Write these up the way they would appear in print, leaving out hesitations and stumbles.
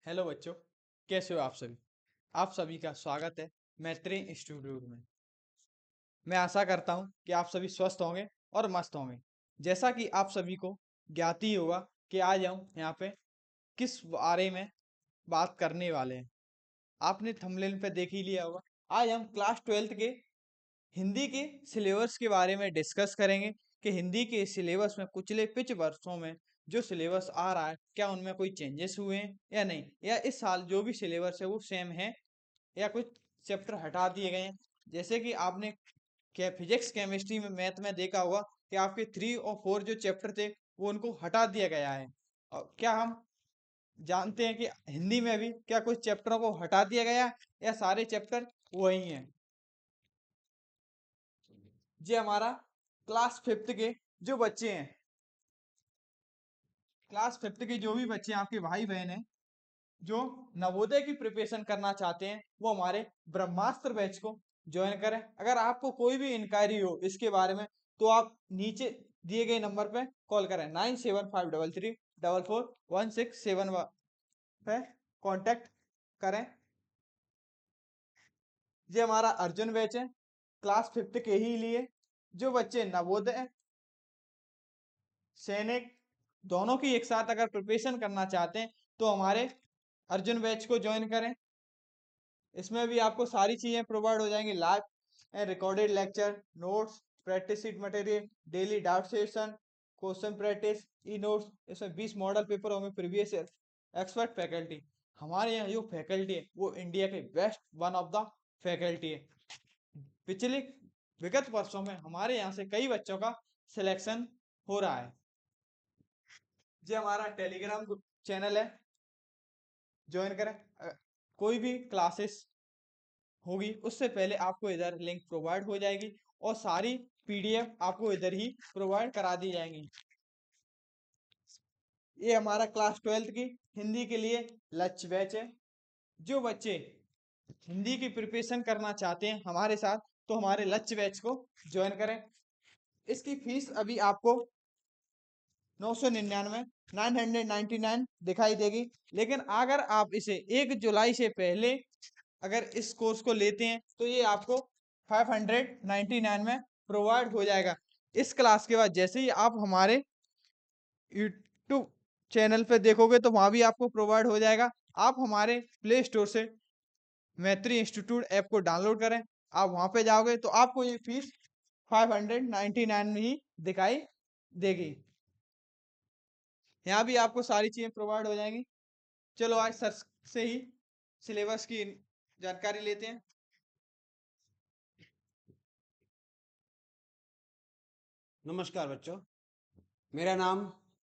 Hello बच्चों, कैसे हो आप सभी। आप सभी का स्वागत है मैत्री इंस्टीट्यूट में। मैं आशा करता हूँ कि आप सभी स्वस्थ होंगे और मस्त होंगे। जैसा कि आप सभी को ज्ञात ही होगा कि आज हम यहाँ पे किस बारे में बात करने वाले हैं। आपने थंबनेल पे देख ही लिया होगा। आज हम क्लास 12th के हिंदी के सिलेबस के बारे में डिस्कस करेंगे कि हिंदी के सिलेबस में पिछले कुछ वर्षों में जो सिलेबस आ रहा है क्या उनमें कोई चेंजेस हुए हैं या नहीं, या इस साल जो भी सिलेबस है वो सेम है या कुछ चैप्टर हटा दिए गए हैं। जैसे कि आपने फिजिक्स केमिस्ट्री में मैथ में देखा होगा कि आपके 3 और 4 जो चैप्टर थे वो उनको हटा दिया गया है। और क्या हम जानते हैं कि हिंदी में भी क्या कुछ चैप्टरों को हटा दिया गया है या सारे चैप्टर वही हैं। ये हमारा क्लास 5th के जो बच्चे हैं, क्लास 5th के जो भी बच्चे हैं, आपके भाई बहन हैं जो नवोदय की प्रिपरेशन करना चाहते हैं, वो हमारे ब्रह्मास्त्र बैच को ज्वाइन करें। अगर आपको कोई भी इंक्वायरी हो इसके बारे में तो आप नीचे दिए गए नंबर पे कॉल करें 9753344167 पे कांटेक्ट करें। ये हमारा अर्जुन बैच है क्लास 5th के ही लिए। जो बच्चे नवोदय सैनिक दोनों की एक साथ अगर प्रिपरेशन करना चाहते हैं तो हमारे अर्जुन बैच को ज्वाइन करें। इसमें भी आपको सारी चीजें प्रोवाइड हो जाएंगी, live and recorded lecture, notes, practice sheet material, daily doubt session, question practice, e notes. इसमें 20 मॉडल पेपर होंगे प्रीवियस ईयर। एक्सपर्ट फैकल्टी, हमारे यहाँ जो फैकल्टी है वो इंडिया के best one of the faculty है। पिछले विगत वर्षों में हमारे यहाँ से कई बच्चों का सिलेक्शन हो रहा है। ये हमारा टेलीग्राम चैनल है, ज्वाइन करें। कोई भी क्लासेस होगी उससे पहले आपको इधर लिंक प्रोवाइड हो जाएगी और सारी पीडीएफ आपको इधर ही प्रोवाइड करा दी जाएंगी। ये हमारा क्लास 12th की हिंदी के लिए लक्ष्य बैच है। जो बच्चे हिंदी की प्रिपरेशन करना चाहते हैं हमारे साथ तो हमारे लक्ष्य बैच को ज्वाइन करें। इसकी फीस अभी आपको 999 999 दिखाई देगी, लेकिन अगर आप इसे 1 जुलाई से पहले अगर इस कोर्स को लेते हैं तो ये आपको 599 में प्रोवाइड हो जाएगा। इस क्लास के बाद जैसे ही आप हमारे यूट्यूब चैनल पे देखोगे तो वहां भी आपको प्रोवाइड हो जाएगा। आप हमारे प्ले स्टोर से मैत्री इंस्टीट्यूट ऐप को डाउनलोड करें। आप वहां पे जाओगे तो आपको ये फीस 599 ही दिखाई देगी। यहाँ भी आपको सारी चीजें प्रोवाइड हो जाएंगी। चलो आज सर से ही सिलेबस की जानकारी लेते हैं। नमस्कार बच्चों, मेरा नाम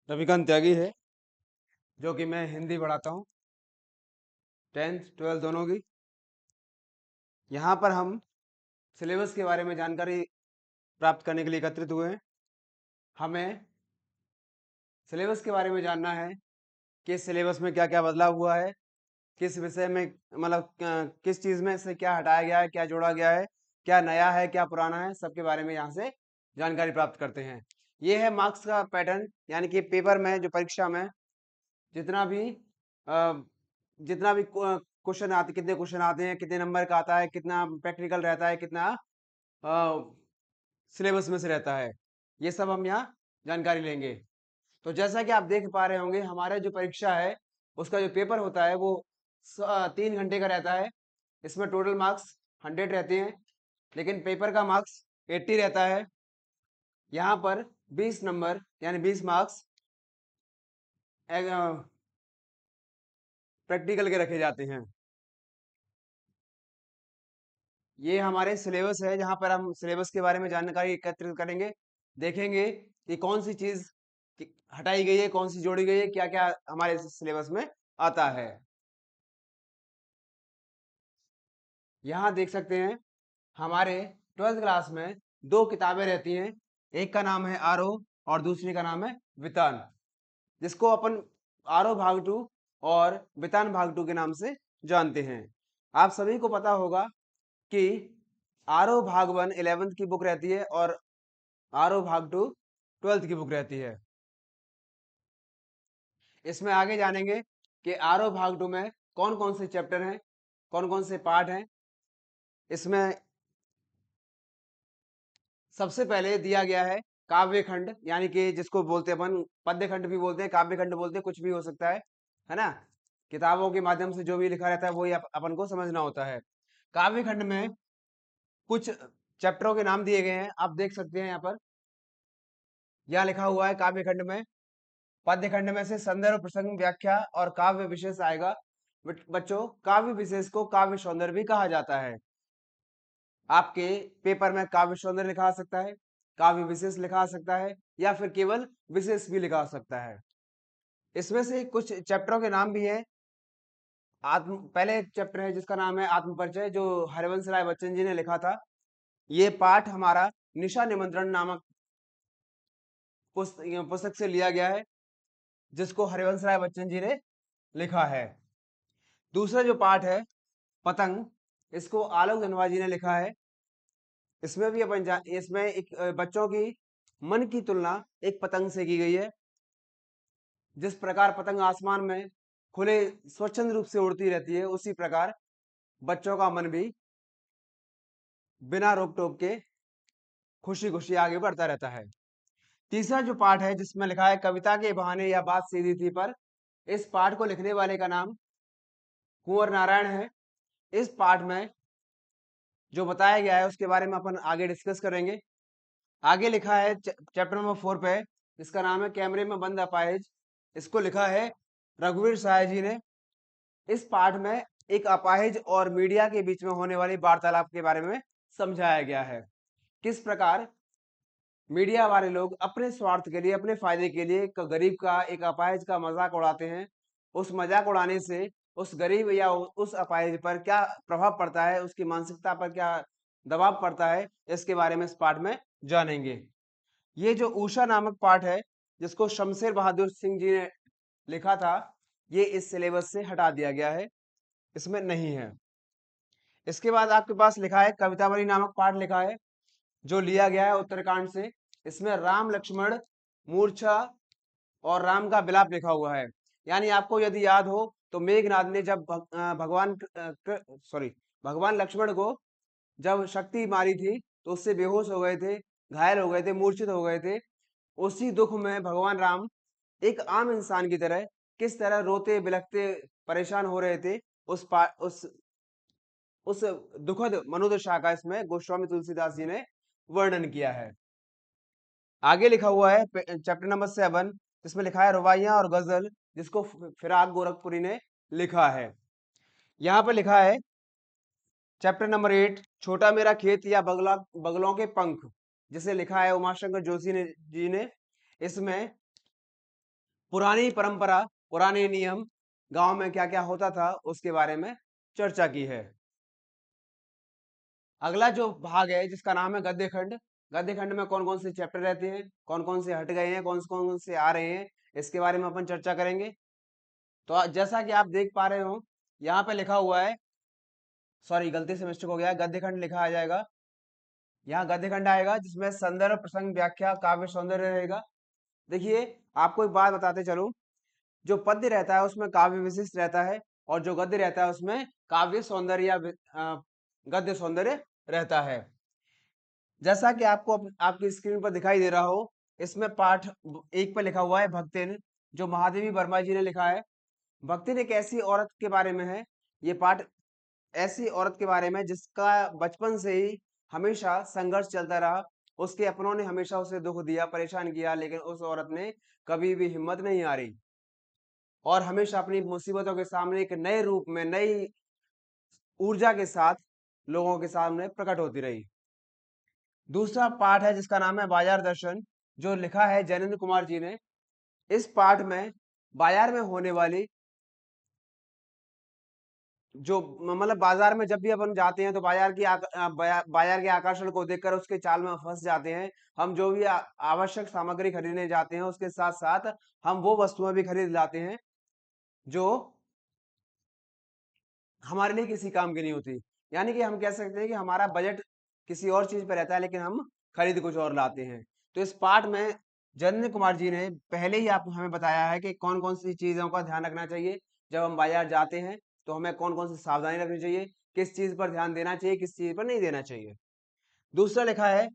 रविकांत त्यागी है, जो कि मैं हिंदी पढ़ाता हूँ 10th 12th दोनों की। यहाँ पर हम सिलेबस के बारे में जानकारी प्राप्त करने के लिए एकत्रित हुए हैं। हमें सिलेबस के बारे में जानना है कि सिलेबस में क्या क्या बदलाव हुआ है, किस विषय में मतलब किस चीज़ में से क्या हटाया गया है, क्या जोड़ा गया है, क्या नया है, क्या पुराना है, सबके बारे में यहाँ से जानकारी प्राप्त करते हैं। ये है मार्क्स का पैटर्न, यानी कि पेपर में जो परीक्षा में जितना भी अ, जितना भी क्वेश्चन आते, कितने क्वेश्चन आते हैं, कितने नंबर का आता है, कितना प्रैक्टिकल रहता है, कितना सिलेबस में से रहता है, ये सब हम यहाँ जानकारी लेंगे। तो जैसा कि आप देख पा रहे होंगे, हमारा जो परीक्षा है उसका जो पेपर होता है वो 3 घंटे का रहता है। इसमें टोटल मार्क्स 100 रहते हैं, लेकिन पेपर का मार्क्स 80 रहता है। यहाँ पर 20 नंबर यानी 20 मार्क्स प्रैक्टिकल के रखे जाते हैं। ये हमारे सिलेबस है, जहाँ पर हम सिलेबस के बारे में जानकारी एकत्रित करेंगे, देखेंगे कि कौन सी चीज हटाई गई है, कौन सी जोड़ी गई है, क्या क्या हमारे सिलेबस में आता है। यहाँ देख सकते हैं हमारे 12th क्लास में 2 किताबें रहती हैं। एक का नाम है आरोह और दूसरी का नाम है वितान, जिसको अपन आरोह भाग 2 और वितान भाग 2 के नाम से जानते हैं। आप सभी को पता होगा कि आरोह भाग 1 11th की बुक रहती है और आरोह भाग 2 12th की बुक रहती है। इसमें आगे जानेंगे कि आरओ भाग 2 में कौन कौन से चैप्टर हैं, कौन कौन से पार्ट हैं। इसमें सबसे पहले दिया गया है काव्य खंड, यानी कि जिसको बोलते हैं अपन पद्य खंड भी बोलते हैं, काव्य खंड बोलते हैं, कुछ भी हो सकता है ना। किताबों के माध्यम से जो भी लिखा रहता है वही अपन को समझना होता है। काव्य खंड में कुछ चैप्टरों के नाम दिए गए हैं, आप देख सकते हैं यहाँ पर। यहाँ लिखा हुआ है काव्य खंड में, पद्य खंड में से संदर्भ, प्रसंग, व्याख्या और काव्य विशेष आएगा। बच्चों, काव्य विशेष को काव्य सौंदर्य भी कहा जाता है। आपके पेपर में काव्य सौंदर्य लिखा आ सकता है, काव्य विशेष लिखा आ सकता है, या फिर केवल विशेष भी लिखा आ सकता है। इसमें से कुछ चैप्टरों के नाम भी हैं। पहले एक चैप्टर है जिसका नाम है आत्म परिचय, जो हरिवंश राय बच्चन जी ने लिखा था। ये पाठ हमारा निशा निमंत्रण नामक पुस्तक से लिया गया है, जिसको हरिवंश राय बच्चन जी ने लिखा है। दूसरा जो पाठ है पतंग, इसको आलोक धनवा जी ने लिखा है। इसमें भी इसमें एक बच्चों की मन की तुलना एक पतंग से की गई है। जिस प्रकार पतंग आसमान में खुले स्वच्छंद रूप से उड़ती रहती है, उसी प्रकार बच्चों का मन भी बिना रोक टोक के खुशी खुशी आगे बढ़ता रहता है। तीसरा जो पाठ है जिसमें लिखा है कविता के बहाने या बात सीधी थी पर, इस पाठ को लिखने वाले का नाम कुंवर नारायण है। इस पाठ में जो बताया गया है उसके बारे में अपन आगे डिस्कस करेंगे। आगे लिखा है चैप्टर नंबर 4 पे, इसका नाम है कैमरे में बंद अपाहिज। इसको लिखा है रघुवीर साय जी ने। इस पाठ में एक अपाहिज और मीडिया के बीच में होने वाली वार्तालाप के बारे में समझाया गया है। किस प्रकार मीडिया वाले लोग अपने स्वार्थ के लिए, अपने फायदे के लिए एक गरीब का, एक अपाहिज का मजाक उड़ाते हैं। उस मजाक उड़ाने से उस गरीब या उस अपाहिज पर क्या प्रभाव पड़ता है, उसकी मानसिकता पर क्या दबाव पड़ता है, इसके बारे में इस पाठ में जानेंगे। ये जो उषा नामक पाठ है, जिसको शमशेर बहादुर सिंह जी ने लिखा था, ये इस सिलेबस से हटा दिया गया है, इसमें नहीं है। इसके बाद आपके पास लिखा है कवितावली नामक पाठ लिखा है, जो लिया गया है उत्तरकांड से। इसमें राम लक्ष्मण मूर्छा और राम का विलाप लिखा हुआ है। यानी आपको यदि याद हो तो मेघनाद ने जब भगवान लक्ष्मण को जब शक्ति मारी थी तो उससे बेहोश हो गए थे, घायल हो गए थे, मूर्छित हो गए थे। उसी दुख में भगवान राम एक आम इंसान की तरह किस तरह रोते बिलखते परेशान हो रहे थे, उस दुखद मनोदशा का इसमें गोस्वामी तुलसीदास जी ने वर्णन किया है। आगे लिखा हुआ है चैप्टर नंबर 7, जिसमें लिखा है रुबाइयां और गजल, जिसको फिराक गोरखपुरी ने लिखा है। यहाँ पर लिखा है चैप्टर नंबर 8 छोटा मेरा खेत या बगलों के पंख, जिसे लिखा है उमाशंकर जोशी जी ने। इसमें पुरानी परंपरा, पुराने नियम, गांव में क्या क्या होता था, उसके बारे में चर्चा की है। अगला जो भाग है जिसका नाम है गद्य खंड। गद्य खंड में कौन कौन से चैप्टर रहते हैं, कौन कौन से हट गए हैं, कौन से आ रहे हैं, इसके बारे में अपन चर्चा करेंगे। तो जैसा कि आप देख पा रहे हो, यहाँ पे लिखा हुआ है, सॉरी गलती से मिस्टेक हो गया है, गद्य खंड लिखा आ जाएगा। यहाँ गद्य खंड आएगा जिसमें संदर्भ, प्रसंग, व्याख्या, काव्य सौंदर्य रहेगा। देखिए, आपको एक बात बताते चलूं, जो पद्य रहता है उसमें काव्य विशिष्ट रहता है, और जो गद्य रहता है उसमें काव्य सौंदर्य या गद्य सौंदर्य रहता है। जैसा कि आपको आपकी स्क्रीन पर दिखाई दे रहा हो, इसमें पाठ 1 पर लिखा हुआ है भक्तिन, जो महादेवी वर्मा जी ने लिखा है। भक्तिन एक ऐसी औरत के बारे में है। ये पाठ ऐसी औरत के बारे में जिसका बचपन से ही हमेशा संघर्ष चलता रहा। उसके अपनों ने हमेशा उसे दुख दिया, परेशान किया, लेकिन उस औरत ने कभी भी हिम्मत नहीं हारी और हमेशा अपनी मुसीबतों के सामने एक नए रूप में, नई ऊर्जा के साथ लोगों के सामने प्रकट होती रही। दूसरा पाठ है जिसका नाम है बाजार दर्शन, जो लिखा है जैनेन्द्र कुमार जी ने। इस पाठ में बाजार में होने वाली, जो मतलब बाजार में जब भी अपन जाते हैं तो बाजार के आकर्षण को देखकर उसके चाल में फंस जाते हैं। हम जो भी आवश्यक सामग्री खरीदने जाते हैं उसके साथ साथ हम वो वस्तुएं भी खरीद लाते हैं जो हमारे लिए किसी काम की नहीं होती। यानी कि हम कह सकते हैं कि हमारा बजट किसी और चीज पर रहता है, लेकिन हम खरीद कुछ और लाते हैं। तो इस पाठ में जैनेन्द्र कुमार जी ने पहले ही आप हमें बताया है कि कौन कौन सी चीजों का ध्यान रखना चाहिए, जब हम बाजार जाते हैं तो हमें कौन कौन सी सावधानी रखनी चाहिए, किस चीज पर ध्यान देना चाहिए, किस चीज पर नहीं देना चाहिए। दूसरा लिखा है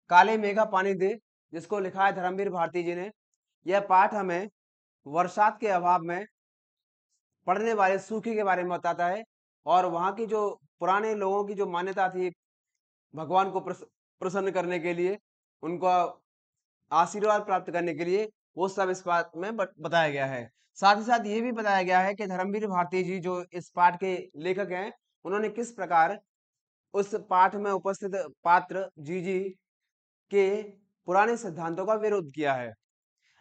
काले मेघा पानी दे, जिसको लिखा है धर्मवीर भारती जी ने। यह पाठ हमें वर्षात के अभाव में पड़ने वाले सूखे के बारे में बताता है, और वहाँ की जो पुराने लोगों की जो मान्यता थी भगवान को प्रसन्न करने के लिए, उनका आशीर्वाद प्राप्त करने के लिए, वो सब इस पाठ में बताया गया है। साथ ही साथ ये भी बताया गया है कि धर्मवीर भारती जी जो इस पाठ के लेखक हैं, उन्होंने किस प्रकार उस पाठ में उपस्थित पात्र जीजी के पुराने सिद्धांतों का विरोध किया है।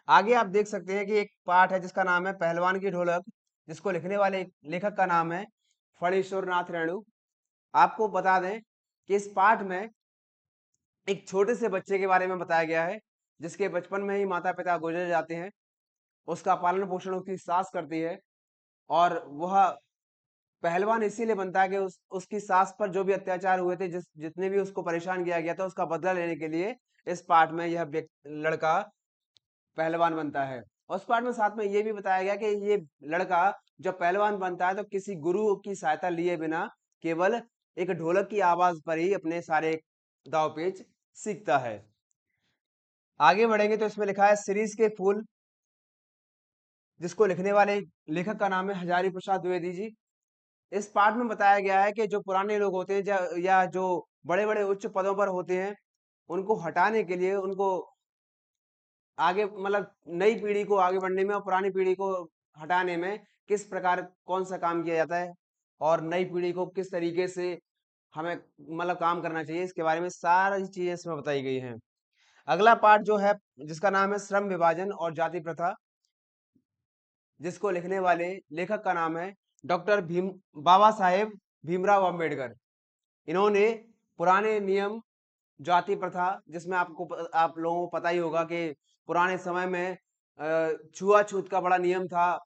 आगे आप देख सकते हैं कि एक पाठ है जिसका नाम है पहलवान की ढोलक, जिसको लिखने वाले लेखक का नाम है फणीश्वर नाथ रेणु। आपको बता दें कि इस पाठ में एक छोटे से बच्चे के बारे में बताया गया है, जिसके बचपन में ही माता पिता गुजर जाते हैं। उसका पालन पोषण उसकी सास करती है, और वह पहलवान इसीलिए बनता है कि उसकी सास पर जो भी अत्याचार हुए थे, जितने भी उसको परेशान किया गया था, उसका बदला लेने के लिए इस पाठ में यह लड़का पहलवान बनता है। और उस पाठ में साथ में ये भी बताया गया कि ये लड़का जब पहलवान बनता है तो किसी गुरु की सहायता लिए बिना केवल एक ढोलक की आवाज पर ही अपने सारे दाव पेच सीखता है। आगे बढ़ेंगे तो इसमें लिखा है शिरीष के फूल, जिसको लिखने वाले लेखक का नाम है हजारी प्रसाद द्विवेदी जी। इस पाठ में बताया गया है कि जो पुराने लोग होते हैं या जो बड़े बड़े उच्च पदों पर होते हैं, उनको हटाने के लिए, उनको आगे मतलब नई पीढ़ी को आगे बढ़ने में और पुरानी पीढ़ी को हटाने में किस प्रकार कौन सा काम किया जाता है, और नई पीढ़ी को किस तरीके से हमें मतलब काम करना चाहिए, इसके बारे में सारी चीजें इसमें बताई गई हैं। अगला पाठ जो है, जिसका नाम है श्रम विभाजन और जाति प्रथा, जिसको लिखने वाले लेखक का नाम है डॉक्टर बाबा साहेब भीमराव अम्बेडकर। इन्होंने पुराने नियम, जाति प्रथा, जिसमें आप लोगों को पता ही होगा कि पुराने समय में छुआछूत का बड़ा नियम था,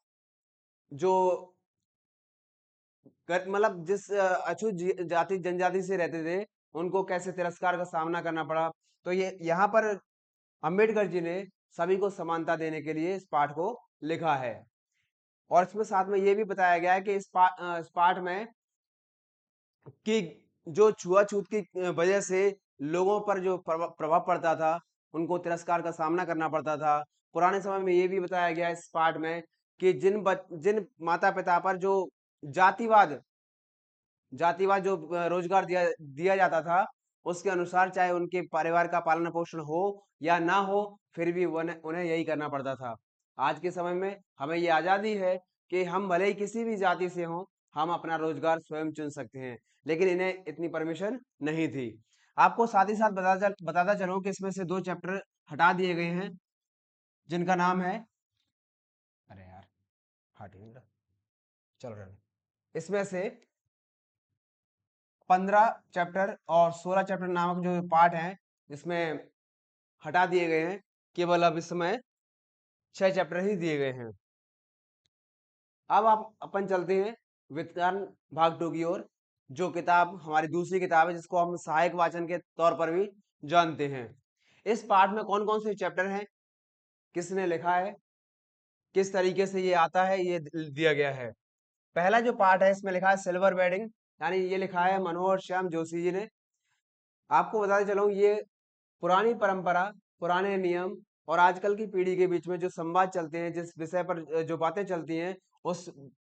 जो मतलब जिस अछूत जाति जनजाति से रहते थे, उनको कैसे तिरस्कार का सामना करना पड़ा। तो ये यहाँ पर अंबेडकर जी ने सभी को समानता देने के लिए इस पाठ को लिखा है। और इसमें साथ में ये भी बताया गया है कि इस पाठ में कि जो छुआछूत की वजह से लोगों पर जो प्रभाव पड़ता था, उनको तिरस्कार का सामना करना पड़ता था। पुराने समय में ये भी बताया गया है इस पाठ में कि जिन माता पिता पर जो जातिवाद जातिवाद जो रोजगार दिया दिया जाता था, उसके अनुसार चाहे उनके परिवार का पालन पोषण हो या ना हो, फिर भी उन्हें यही करना पड़ता था। आज के समय में हमें ये आजादी है कि हम भले ही किसी भी जाति से हों, हम अपना रोजगार स्वयं चुन सकते हैं, लेकिन इन्हें इतनी परमिशन नहीं थी। आपको साथ ही साथ बताता चलूं कि इसमें से 2 चैप्टर हटा दिए गए हैं, जिनका नाम है, अरे यार हट ही नहीं रहा, चल रहा है। इसमें से 15 चैप्टर और 16 चैप्टर नामक जो पार्ट हैं, इसमें हटा दिए गए हैं। केवल अब इस समय 6 चैप्टर ही दिए गए हैं। अब आप अपन चलते हैं विज्ञान भाग 2 की ओर, जो किताब हमारी दूसरी किताब है, जिसको हम सहायक वाचन के तौर पर भी जानते हैं। इस पाठ में कौन कौन से चैप्टर हैं, किसने लिखा है, किस तरीके से ये आता है, ये दिया गया है। पहला जो पार्ट है, इसमें लिखा है सिल्वर वेडिंग, यानी ये लिखा है मनोहर श्याम जोशी जी ने। आपको बताते चलूं, ये पुरानी परंपरा, पुराने नियम और आजकल की पीढ़ी के बीच में जो संवाद चलते हैं, जिस विषय पर जो बातें चलती हैं, उस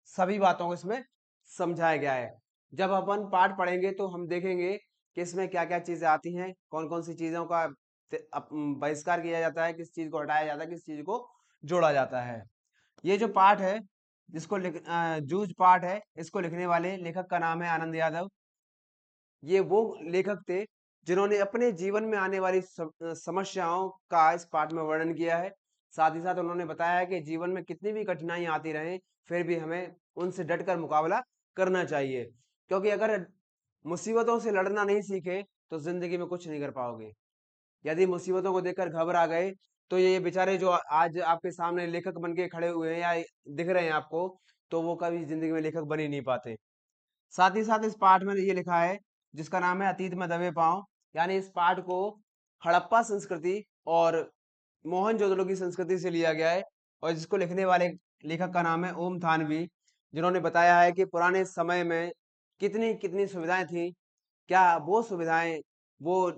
सभी बातों को इसमें समझाया गया है। जब अपन पाठ पढ़ेंगे तो हम देखेंगे कि इसमें क्या क्या चीजें आती हैं, कौन कौन सी चीजों का बहिष्कार किया जाता है, किस चीज को हटाया जाता है, किस चीज को जोड़ा जाता है। ये जो पाठ है, जूझ पाठ है, इसको लिखने वाले लेखक का नाम है आनंद यादव। ये वो लेखक थे जिन्होंने अपने जीवन में आने वाली समस्याओं का इस पाठ में वर्णन किया है। साथ ही साथ उन्होंने बताया है कि जीवन में कितनी भी कठिनाई आती रहे, फिर भी हमें उनसे डटकर मुकाबला करना चाहिए, क्योंकि अगर मुसीबतों से लड़ना नहीं सीखे तो जिंदगी में कुछ नहीं कर पाओगे। यदि मुसीबतों को देखकर घबरा गए, तो ये बेचारे जो आज आपके सामने लेखक बन के खड़े हुए हैं या दिख रहे हैं आपको, तो वो कभी जिंदगी में लेखक बन ही नहीं पाते। साथ ही साथ इस पाठ में ये लिखा है, जिसका नाम है अतीत में दबे पांव, यानी इस पाठ को हड़प्पा संस्कृति और मोहनजोदड़ो की संस्कृति से लिया गया है, और जिसको लिखने वाले लेखक का नाम है ओम थानवी, जिन्होंने बताया है कि पुराने समय में कितनी कितनी सुविधाएं थी, क्या वो सुविधाएं, वो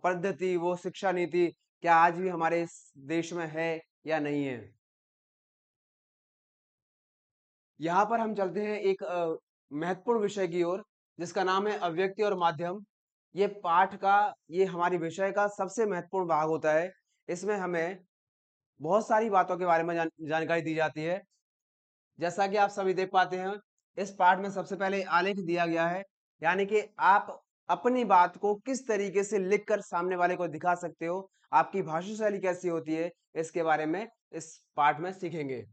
पद्धति, वो शिक्षा नीति क्या आज भी हमारे इस देश में है या नहीं है। यहाँ पर हम चलते हैं एक महत्वपूर्ण विषय की ओर, जिसका नाम है अभिव्यक्ति और माध्यम। ये पाठ का, ये हमारी विषय का सबसे महत्वपूर्ण भाग होता है। इसमें हमें बहुत सारी बातों के बारे में जानकारी दी जाती है। जैसा कि आप सभी देख पाते हैं, इस पाठ में सबसे पहले आलेख दिया गया है, यानी कि आप अपनी बात को किस तरीके से लिखकर सामने वाले को दिखा सकते हो, आपकी भाषा शैली कैसी होती है, इसके बारे में इस पाठ में सीखेंगे।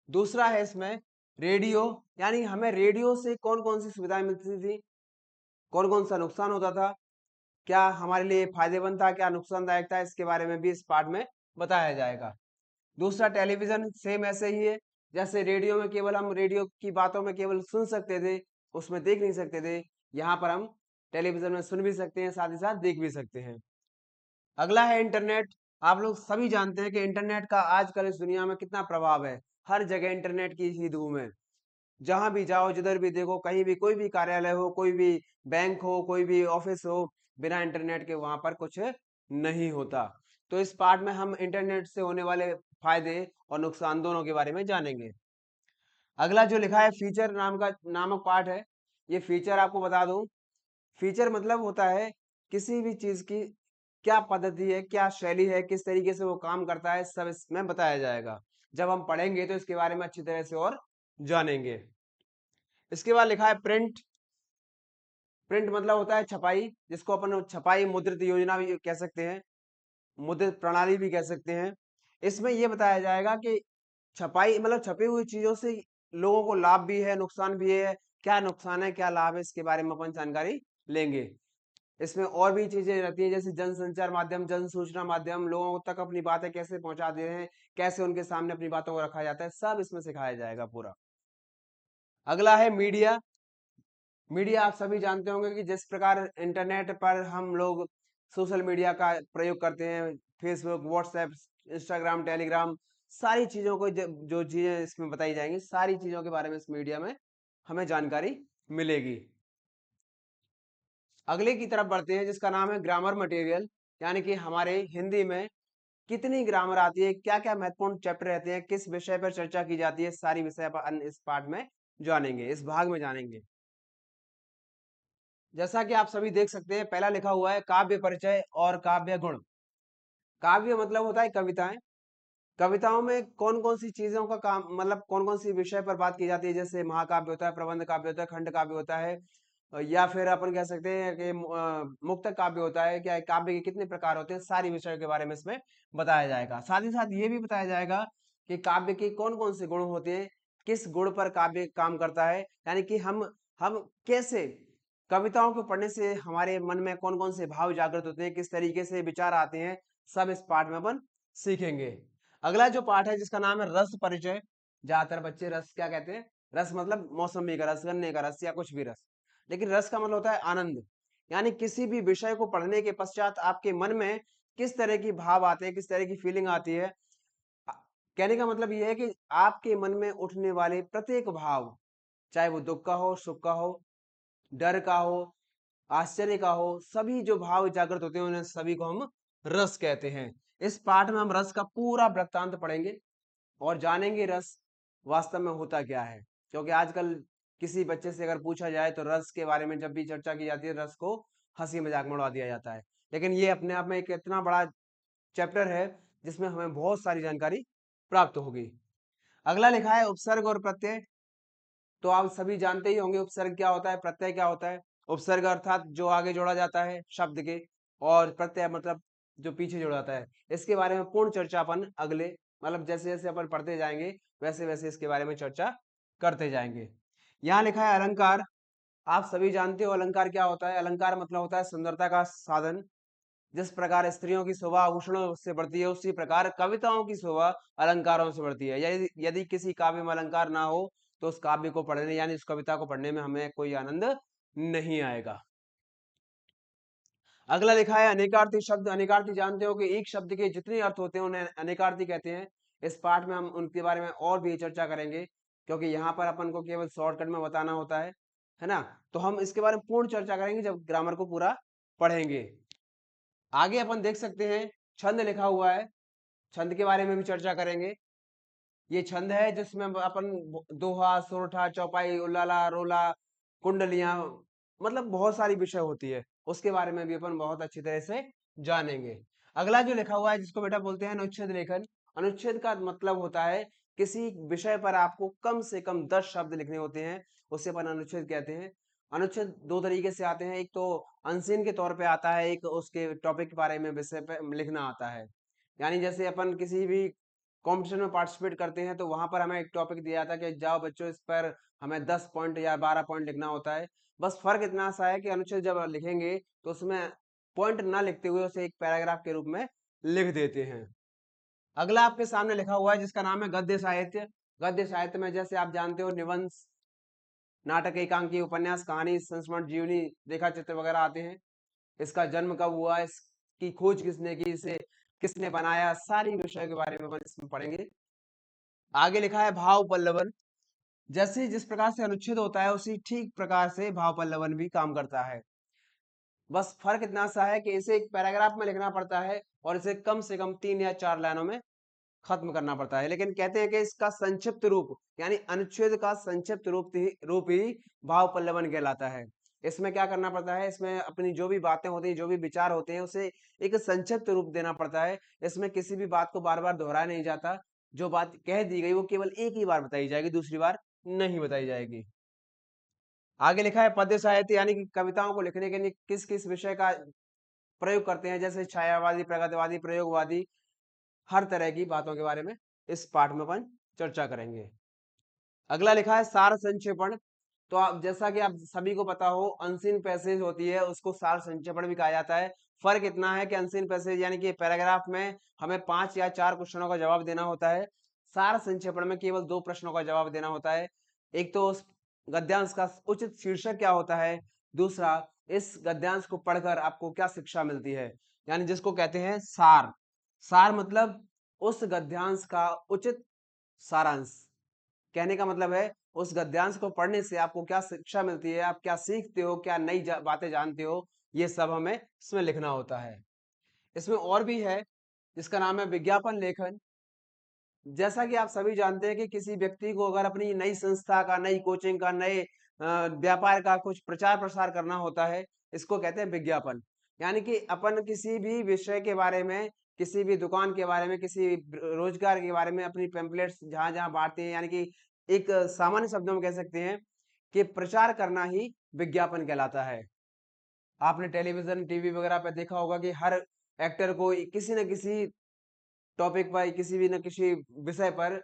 दूसरा है इसमें रेडियो, यानी हमें रेडियो से कौन कौन सी सुविधाएं मिलती थी, कौन कौन सा नुकसान होता था, क्या हमारे लिए फायदेमंद था, क्या नुकसानदायक था, इसके बारे में भी इस पाठ में बताया जाएगा। दूसरा टेलीविजन, सेम ऐसे ही है, जैसे रेडियो में केवल हम रेडियो की बातों में केवल सुन सकते थे, उसमें देख नहीं सकते थे, यहाँ पर हम टेलीविजन में सुन भी सकते हैं, साथ ही साथ देख भी सकते हैं। अगला है इंटरनेट। आप लोग सभी जानते हैं कि इंटरनेट का आजकल इस दुनिया में कितना प्रभाव है, हर जगह इंटरनेट की ही धूम है। जहां भी जाओ, जिधर भी देखो, कहीं भी कोई भी कार्यालय हो, कोई भी बैंक हो, कोई भी ऑफिस हो, बिना इंटरनेट के वहां पर कुछ नहीं होता। तो इस पार्ट में हम इंटरनेट से होने वाले फायदे और नुकसान दोनों के बारे में जानेंगे। अगला जो लिखा है फीचर नामक पार्ट है। ये फीचर आपको बता दूं, फीचर मतलब होता है किसी भी चीज की क्या पद्धति है, क्या शैली है, किस तरीके से वो काम करता है, सब इसमें बताया जाएगा। जब हम पढ़ेंगे तो इसके बारे में अच्छी तरह से और जानेंगे। इसके बाद लिखा है प्रिंट। प्रिंट मतलब होता है छपाई, जिसको अपन छपाई मुद्रित योजना भी कह सकते हैं, मुद्रित प्रणाली भी कह सकते हैं। इसमें यह बताया जाएगा कि छपाई मतलब छपी हुई चीजों से लोगों को लाभ भी है, नुकसान भी है, क्या नुकसान है क्या लाभ है, इसके बारे में अपन जानकारी लेंगे। इसमें और भी चीजें रहती है, जैसे जनसंचार माध्यम, जन सूचना माध्यम, लोगों तक अपनी बातें कैसे पहुंचा दे रहे हैं, कैसे उनके सामने अपनी बातों को रखा जाता है, सब इसमें सिखाया जाएगा पूरा। अगला है मीडिया। मीडिया आप सभी जानते होंगे कि जिस प्रकार इंटरनेट पर हम लोग सोशल मीडिया का प्रयोग करते हैं, फेसबुक, व्हाट्सएप, इंस्टाग्राम, टेलीग्राम, सारी चीजों को जो चीजें इसमें बताई जाएंगी, सारी चीजों के बारे में इस मीडिया में हमें जानकारी मिलेगी। अगले की तरफ बढ़ते हैं, जिसका नाम है ग्रामर मटेरियल, यानी कि हमारे हिंदी में कितनी ग्रामर आती है, क्या क्या महत्वपूर्ण चैप्टर रहते हैं, किस विषय पर चर्चा की जाती है, सारी विषय पर इस पार्ट में जानेंगे, इस भाग में जानेंगे। जैसा कि आप सभी देख सकते हैं, पहला लिखा हुआ है काव्य परिचय और काव्य गुण। काव्य मतलब होता है कविताएं। कविताओं में कौन कौन सी चीजों का काम, मतलब कौन कौन सी विषय पर बात की जाती है, जैसे महाकाव्य होता है, प्रबंध काव्य होता है, खंड काव्य होता है, या फिर अपन कह सकते हैं कि मुक्त काव्य होता है, क्या काव्य के कितने प्रकार होते हैं, सारी विषयों के बारे में इसमें बताया जाएगा। साथ ही साथ ये भी बताया जाएगा कि काव्य के कौन कौन से गुण होते हैं, किस गुण पर काव्य काम करता है, यानी कि हम कैसे कविताओं को पढ़ने से हमारे मन में कौन कौन से भाव जागृत होते हैं, किस तरीके से विचार आते हैं, सब इस पाठ में अपन सीखेंगे। अगला जो पाठ है, जिसका नाम है रस परिचय। ज्यादातर बच्चे रस क्या कहते हैं, रस मतलब मौसमी का रस, गन्ने का रस, या कुछ भी रस, लेकिन रस का मतलब होता है आनंद, यानी किसी भी विषय को पढ़ने के पश्चात आपके मन में किस तरह की भाव आते हैं, किस तरह की फीलिंग आती है। अ, कहने का मतलब यह है कि आपके मन में उठने वाले प्रत्येक भाव, चाहे वो दुख का हो, सुख का हो, डर का हो, आश्चर्य का हो, सभी जो भाव जागृत होते हैं उन्हें सभी को हम रस कहते हैं। इस पाठ में हम रस का पूरा वृत्तांत पढ़ेंगे और जानेंगे रस वास्तव में होता क्या है, क्योंकि आजकल किसी बच्चे से अगर पूछा जाए तो रस के बारे में जब भी चर्चा की जाती है, रस को हंसी मजाक में उड़ा दिया जाता है, लेकिन ये अपने आप में एक इतना बड़ा चैप्टर है जिसमें हमें बहुत सारी जानकारी प्राप्त होगी। अगला लिखा है उपसर्ग और प्रत्यय। तो आप सभी जानते ही होंगे उपसर्ग क्या होता है, प्रत्यय क्या होता है। उपसर्ग अर्थात जो आगे जोड़ा जाता है शब्द के, और प्रत्यय मतलब जो पीछे जोड़ा जाता है। इसके बारे में पूर्ण चर्चा अपन अगले, मतलब जैसे जैसे अपन पढ़ते जाएंगे वैसे वैसे इसके बारे में चर्चा करते जाएंगे। यहाँ लिखा है अलंकार। आप सभी जानते हो अलंकार क्या होता है। अलंकार मतलब होता है सुंदरता का साधन। जिस प्रकार स्त्रियों की शोभा आभूषणों से बढ़ती है, उसी प्रकार कविताओं की शोभा अलंकारों से बढ़ती है। यदि यदि किसी काव्य में अलंकार ना हो तो उस काव्य को पढ़ने, यानी उस कविता को पढ़ने में हमें कोई आनंद नहीं आएगा। अगला लिखा है अनेकार्थी शब्द। अनेकार्थी जानते हो कि एक शब्द के जितने अर्थ होते हैं उन्हें अनेकार्थी कहते हैं। इस पार्ट में हम उनके बारे में और भी चर्चा करेंगे, क्योंकि यहाँ पर अपन को केवल शॉर्टकट में बताना होता है ना। तो हम इसके बारे में पूर्ण चर्चा करेंगे जब ग्रामर को पूरा पढ़ेंगे। आगे अपन देख सकते हैं छंद लिखा हुआ है, छंद के बारे में भी चर्चा करेंगे। ये छंद है जिसमें अपन दोहा, सोरठा, चौपाई, उल्लाला, रोला, कुंडलियां, मतलब बहुत सारी विषय होती है, उसके बारे में भी अपन बहुत अच्छी तरह से जानेंगे। अगला जो लिखा हुआ है जिसको बेटा बोलते हैं अनुच्छेद लेखन। अनुच्छेद का मतलब होता है किसी विषय पर आपको कम से कम 10 शब्द लिखने होते हैं, उसे अपन अनुच्छेद कहते हैं। अनुच्छेद दो तरीके से आते हैं, एक तो अनसीन के तौर पे आता है, एक उसके टॉपिक के बारे में विषय पे लिखना आता है। यानी जैसे अपन किसी भी कंपटीशन में पार्टिसिपेट करते हैं तो वहां पर हमें एक टॉपिक दिया था कि जाओ बच्चों इस पर हमें 10 पॉइंट या 12 पॉइंट लिखना होता है। बस फर्क इतना सा है कि अनुच्छेद जब लिखेंगे तो उसमें पॉइंट ना लिखते हुए उसे एक पैराग्राफ के रूप में लिख देते हैं। अगला आपके सामने लिखा हुआ है जिसका नाम है गद्य साहित्य। गद्य साहित्य में जैसे आप जानते हो निबंध, नाटक, एकांकी, उपन्यास, कहानी, संस्मरण, जीवनी, रेखा चित्र वगैरह आते हैं। इसका जन्म कब हुआ, इसकी खोज किसने की, इसे किसने बनाया, सारी विषय के बारे में अपन इसमें पढ़ेंगे। आगे लिखा है भाव पल्लवन। जैसे जिस प्रकार से अनुच्छेद होता है उसी ठीक प्रकार से भाव पल्लवन भी काम करता है। बस फर्क इतना सा है कि इसे एक पैराग्राफ में लिखना पड़ता है और इसे कम से कम 3 या 4 लाइनों में खत्म करना पड़ता है। लेकिन कहते हैं कि इसका संक्षिप्त रूप यानी अनुच्छेद का संक्षिप्त रूप ही भाव पल्लवन कहलाता है। इसमें क्या करना पड़ता है, इसमें अपनी जो भी बातें होती हैं, जो भी विचार होते हैं, उसे एक संक्षिप्त रूप देना पड़ता है। इसमें किसी भी बात को बार बार दोहराया नहीं जाता। जो बात कह दी गई वो केवल एक ही बार बताई जाएगी, दूसरी बार नहीं बताई जाएगी। आगे लिखा है पद्य साहित्य, यानी कि कविताओं को लिखने के लिए किस किस विषय का प्रयोग करते हैं, जैसे छायावादी, प्रगतिवादी, प्रयोगवादी, हर तरह की बातों के बारे में इस पाठ में अपन चर्चा करेंगे। अगला लिखा है सार संक्षेपण। तो आप जैसा कि आप सभी को पता हो अनसीन पैसेज होती है उसको सार संक्षेपण भी कहा जाता है। फर्क इतना है कि अनसीन पैसेज यानी कि पैराग्राफ में हमें 5 या 4 क्वेश्चनों का जवाब देना होता है, सार संक्षेपण में केवल 2 प्रश्नों का जवाब देना होता है। एक तो उस गद्यांश का उचित शीर्षक क्या होता है, दूसरा इस गद्यांश को पढ़कर आपको क्या शिक्षा मिलती है, यानी जिसको कहते हैं सार। सार मतलब उस गद्यांश का उचित सारांश। कहने का मतलब है उस गद्यांश को पढ़ने से आपको क्या शिक्षा मिलती है, आप क्या सीखते हो, क्या नई बातें जानते हो, ये सब हमें इसमें लिखना होता है। इसमें और भी है जिसका नाम है विज्ञापन लेखन। जैसा कि आप सभी जानते हैं कि किसी व्यक्ति को अगर अपनी नई संस्था का, नई कोचिंग का, नए व्यापार का कुछ प्रचार प्रसार करना होता है, इसको कहते हैं विज्ञापन। यानी कि अपन किसी भी विषय के बारे में, किसी भी दुकान के बारे में, किसी रोजगार के बारे में अपनी पैम्पलेट्स जहां जहां बांटते हैं, यानी कि एक सामान्य शब्दों में कह सकते हैं कि प्रचार करना ही विज्ञापन कहलाता है। आपने टेलीविजन, टीवी वगैरह पे देखा होगा कि हर एक्टर को किसी न किसी टॉपिक पर, किसी भी न किसी विषय पर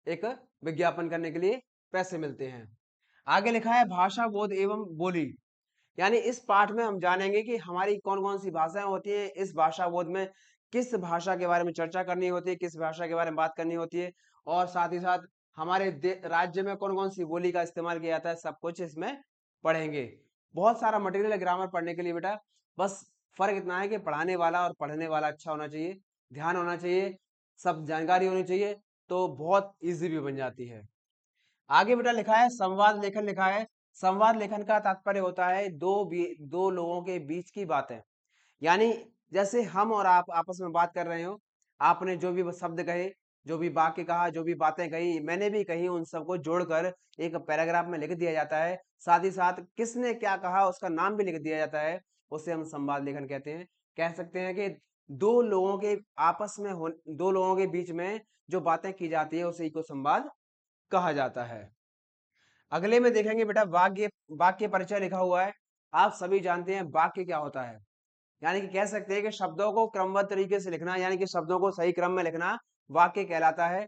एक विज्ञापन करने के लिए पैसे मिलते हैं। आगे लिखा है भाषा बोध एवं बोली। यानी इस पाठ में हम जानेंगे कि हमारी कौन कौन सी भाषाएं होती हैं, इस भाषा बोध में किस भाषा के बारे में चर्चा करनी होती है, किस भाषा के बारे में बात करनी होती है, और साथ ही साथ हमारे राज्य में कौन कौन सी बोली का इस्तेमाल किया जाता है, सब कुछ इसमें पढ़ेंगे। बहुत सारा मटेरियल है ग्रामर पढ़ने के लिए बेटा, बस फर्क इतना है कि पढ़ाने वाला और पढ़ने वाला अच्छा होना चाहिए, ध्यान होना चाहिए, सब जानकारी होनी चाहिए, तो बहुत इजी भी बन जाती है। आगे बेटा लिखा है संवाद लेखन लिखा है। संवाद लेखन का तात्पर्य होता है दो लोगों के बीच की बातें। यानी जैसे हम और आप आपस में बात कर रहे हो, आपने जो भी शब्द कहे, जो भी वाक्य कहा, जो भी बातें कही, मैंने भी कही, उन सबको जोड़कर एक पैराग्राफ में लिख दिया जाता है। साथ ही साथ किसने क्या कहा उसका नाम भी लिख दिया जाता है, उसे हम संवाद लेखन कहते हैं। कह सकते हैं कि दो लोगों के आपस में दो लोगों के बीच में जो बातें की जाती है उसी को संवाद कहा जाता है। अगले में देखेंगे बेटा वाक्य वाक्य परिचय लिखा हुआ है। आप सभी जानते हैं वाक्य क्या होता है, यानी कि कह सकते हैं कि शब्दों को क्रमबद्ध तरीके से लिखना, यानी कि शब्दों को सही क्रम में लिखना वाक्य कहलाता है।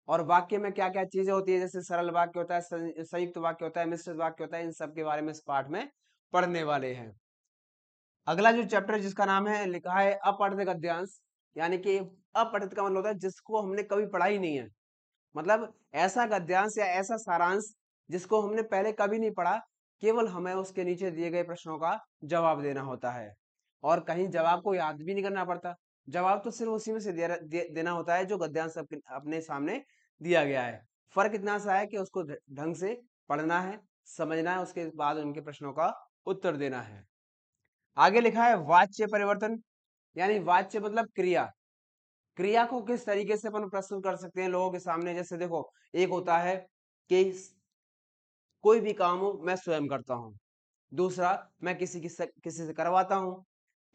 और वाक्य में क्या क्या चीजें होती है, जैसे सरल वाक्य होता है, संयुक्त वाक्य होता है, मिश्रित वाक्य होता है, इन सब के बारे में इस पाठ में पढ़ने वाले हैं। अगला जो चैप्टर जिसका नाम है लिखा है अपठित गद्यांश। यानी कि अपठित का मतलब होता है जिसको हमने कभी पढ़ा ही नहीं है, मतलब ऐसा गद्यांश या ऐसा सारांश जिसको हमने पहले कभी नहीं पढ़ा, केवल हमें उसके नीचे दिए गए प्रश्नों का जवाब देना होता है और कहीं जवाब को याद भी नहीं करना पड़ता। जवाब तो सिर्फ उसी में से देना होता है जो गद्यांश अपने सामने दिया गया है। फर्क इतना सा है कि उसको ढंग से पढ़ना है, समझना है, उसके बाद उनके प्रश्नों का उत्तर देना है। आगे लिखा है वाच्य परिवर्तन, यानी वाच्य मतलब क्रिया। क्रिया को किस तरीके से अपन प्रस्तुत कर सकते हैं लोगों के सामने। जैसे देखो, एक होता है कि कोई भी काम हो मैं स्वयं करता हूँ, दूसरा मैं किसी से करवाता हूँ,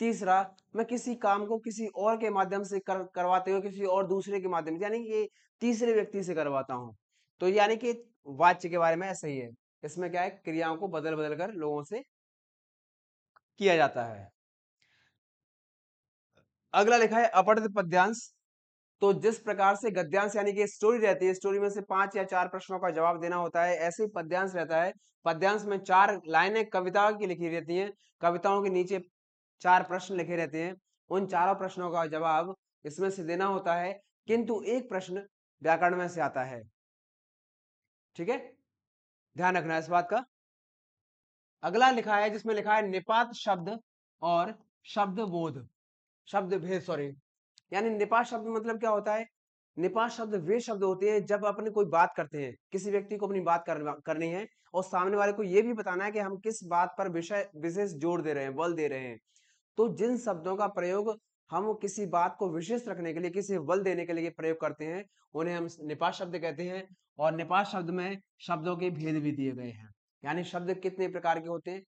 तीसरा मैं किसी काम को किसी और के माध्यम से करवाते हुए किसी और दूसरे के माध्यम से, यानी कि तीसरे व्यक्ति से करवाता हूँ। तो यानी कि वाच्य के बारे में ऐसा ही है, इसमें क्या है, क्रियाओं को बदल बदल कर लोगों से किया जाता है। अगला लिखा है अपठित पद्यांश। तो जिस प्रकार से गद्यांश यानी कि स्टोरी रहती है, स्टोरी में से 5 या 4 प्रश्नों का जवाब देना होता है, ऐसे ही पद्यांश रहता है। पद्यांश में 4 लाइनें कविता की लिखी रहती हैं, कविताओं के नीचे 4 प्रश्न लिखे रहते हैं, उन चारों प्रश्नों का जवाब इसमें से देना होता है, किंतु एक प्रश्न व्याकरण में से आता है। ठीक है, ध्यान रखना इस बात का। अगला लिखा है जिसमें लिखा है निपात शब्द और शब्द बोध, शब्द भेद, सॉरी। यानी निपात शब्द मतलब क्या होता है, निपात शब्द वे शब्द होते हैं जब अपन कोई बात करते हैं, किसी व्यक्ति को अपनी बात करनी है और सामने वाले को यह भी बताना है कि हम किस बात पर विषय विशेष जोर दे रहे हैं, बल दे रहे हैं। तो जिन शब्दों का प्रयोग हम किसी बात को विशेष रखने के लिए, किसी बल देने के लिए प्रयोग करते हैं, उन्हें हम निपात शब्द कहते हैं। और निपात शब्द में शब्दों के भेद भी दिए गए हैं, यानी शब्द कितने प्रकार के होते हैं।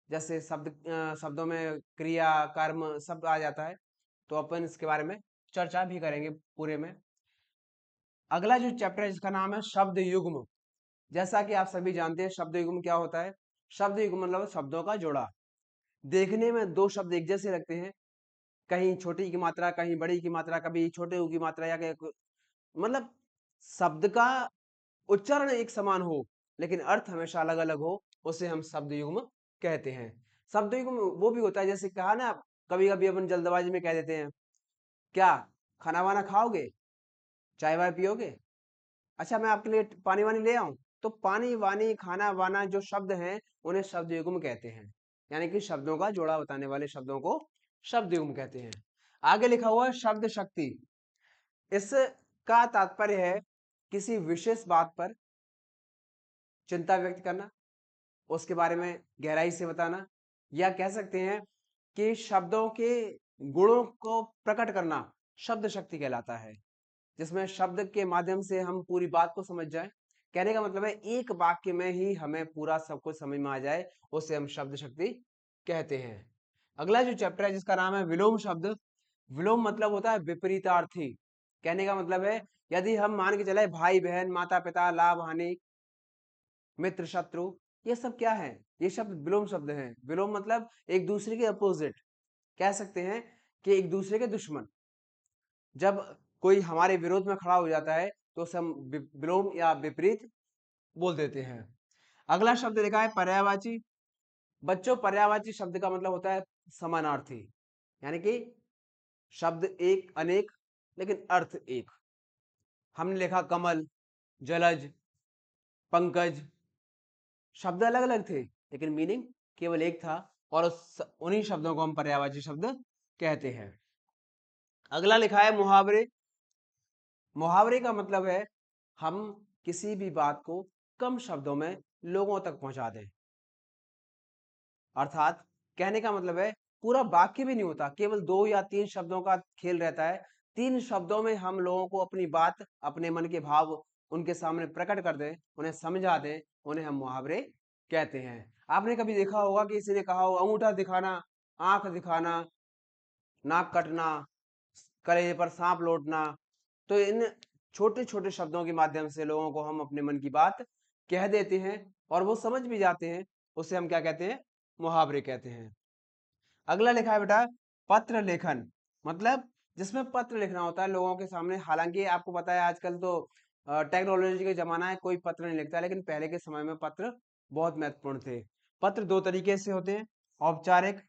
जैसे शब्दों में क्रिया, कर्म सब आ जाता है, तो अपन इसके बारे में चर्चा भी करेंगे पूरे में। अगला जो चैप्टर है जिसका नाम है शब्द युग्म। जैसा कि आप सभी जानते हैं शब्द युग्म क्या होता है। शब्द युग्म मतलब शब्दों का जोड़ा। देखने में दो शब्द एक जैसे लगते हैं, कहीं छोटी की मात्रा, कहीं बड़ी की मात्रा, कभी छोटे ऊ की मात्रा, या मतलब शब्द का उच्चारण एक समान हो लेकिन अर्थ हमेशा अलग अलग हो, उसे हम शब्द युग्म कहते हैं। शब्द युग्म वो भी होता है, जैसे कहा ना, कभी कभी अपन जल्दबाजी में कह देते हैं, क्या खाना वाना खाओगे, चाय वाय पियोगे, अच्छा मैं आपके लिए पानी वानी ले आऊं। तो पानी वानी, खाना वाना जो शब्द हैं उन्हें शब्द युग्म कहते हैं, यानी कि शब्दों का जोड़ा बताने वाले शब्दों को शब्द युग्म कहते हैं। आगे लिखा हुआ है शब्द शक्ति। इसका तात्पर्य है किसी विशेष बात पर चिंता व्यक्त करना, उसके बारे में गहराई से बताना, या कह सकते हैं कि शब्दों के गुणों को प्रकट करना शब्द शक्ति कहलाता है, जिसमें शब्द के माध्यम से हम पूरी बात को समझ जाएं। कहने का मतलब है एक वाक्य में ही हमें पूरा सब कुछ समझ में आ जाए, उसे हम शब्द शक्ति कहते हैं। अगला जो चैप्टर है जिसका नाम है विलोम शब्द। विलोम मतलब होता है विपरीतार्थी। कहने का मतलब है यदि हम मान के चले भाई बहन, माता पिता, लाभ हानि, मित्र शत्रु, ये सब क्या है, ये शब्द विलोम शब्द हैं। विलोम मतलब एक दूसरे के अपोजिट, कह सकते हैं कि एक दूसरे के दुश्मन। जब कोई हमारे विरोध में खड़ा हो जाता है तो उसे हम विलोम या विपरीत बोल देते हैं। अगला शब्द लिखा है पर्यायवाची। बच्चों, पर्यायवाची शब्द का मतलब होता है समानार्थी, यानी कि शब्द एक अनेक लेकिन अर्थ एक। हमने लिखा कमल, जलज, पंकज, शब्द अलग अलग थे लेकिन मीनिंग केवल एक था, और उन्हीं शब्दों को हम पर्यायवाची शब्द कहते हैं। अगला लिखा है मुहावरे। मुहावरे का मतलब है हम किसी भी बात को कम शब्दों में लोगों तक पहुंचा दें, अर्थात कहने का मतलब है पूरा वाक्य भी नहीं होता, केवल 2 या 3 शब्दों का खेल रहता है, 3 शब्दों में हम लोगों को अपनी बात, अपने मन के भाव उनके सामने प्रकट कर दें, उन्हें समझा दें, उन्हें हम मुहावरे कहते हैं। आपने कभी देखा होगा कि किसी ने कहा हो अंगूठा दिखाना, आंख दिखाना, नाक कटना, कलेजे पर सांप लौटना। तो इन छोटे छोटे शब्दों के माध्यम से लोगों को हम अपने मन की बात कह देते हैं और वो समझ भी जाते हैं, उसे हम क्या कहते हैं, मुहावरे कहते हैं। अगला लिखा है बेटा पत्र लेखन। मतलब जिसमें पत्र लिखना होता है लोगों के सामने। हालांकि आपको पता है आजकल तो टेक्नोलॉजी का जमाना है, कोई पत्र नहीं लिखता, लेकिन पहले के समय में पत्र बहुत महत्वपूर्ण थे। पत्र 2 तरीके से होते हैं, औपचारिक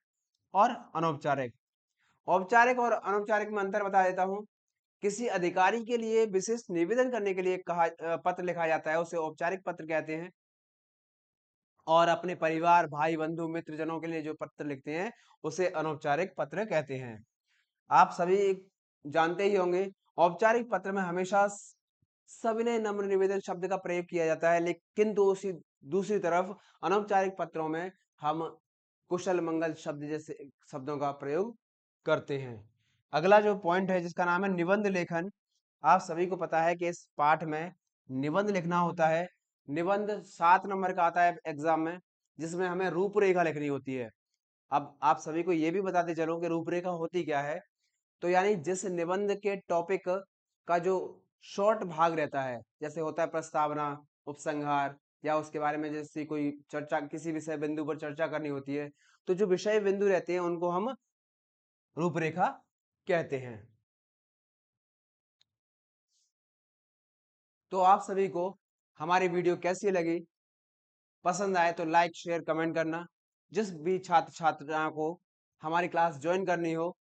और अनौपचारिक। औपचारिक और अनौपचारिक में अंतर बता देता हूं। किसी अधिकारी के लिए विशेष निवेदन करने के लिए पत्र लिखा जाता है, उसे औपचारिक पत्र कहते हैं। और अपने परिवार, भाई बंधु मित्र जनों के लिए जो पत्र लिखते हैं उसे अनौपचारिक पत्र कहते हैं। आप सभी जानते ही होंगे, औपचारिक पत्र में हमेशा सविनय नम्र निवेदन शब्द का प्रयोग किया जाता है, लेकिन दूसरी तरफ अनौपचारिक पत्रों में हम कुशल मंगल शब्द जैसे शब्दों का प्रयोग करते हैं। अगला जो पॉइंट है जिसका नाम है निबंध लेखन। आप सभी को पता है कि इस पाठ में निबंध लिखना होता है। निबंध 7 नंबर का आता है एग्जाम में, जिसमें हमें रूपरेखा लिखनी होती है। अब आप सभी को ये भी बताते चलो कि रूपरेखा होती क्या है। तो यानी जिस निबंध के टॉपिक का जो शॉर्ट भाग रहता है, जैसे होता है प्रस्तावना, उपसंहार, या उसके बारे में जैसे कोई चर्चा, किसी विषय बिंदु पर चर्चा करनी होती है, तो जो विषय बिंदु रहते हैं उनको हम रूपरेखा कहते हैं। तो आप सभी को हमारी वीडियो कैसी लगी? पसंद आए तो लाइक शेयर कमेंट करना। जिस भी छात्र छात्रा को हमारी क्लास ज्वाइन करनी हो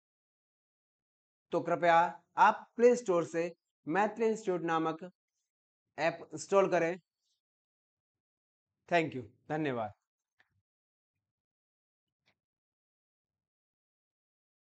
तो कृपया आप प्ले स्टोर से मैथिली इंस्टीट्यूट नामक ऐप इंस्टॉल करें। थैंक यू, धन्यवाद।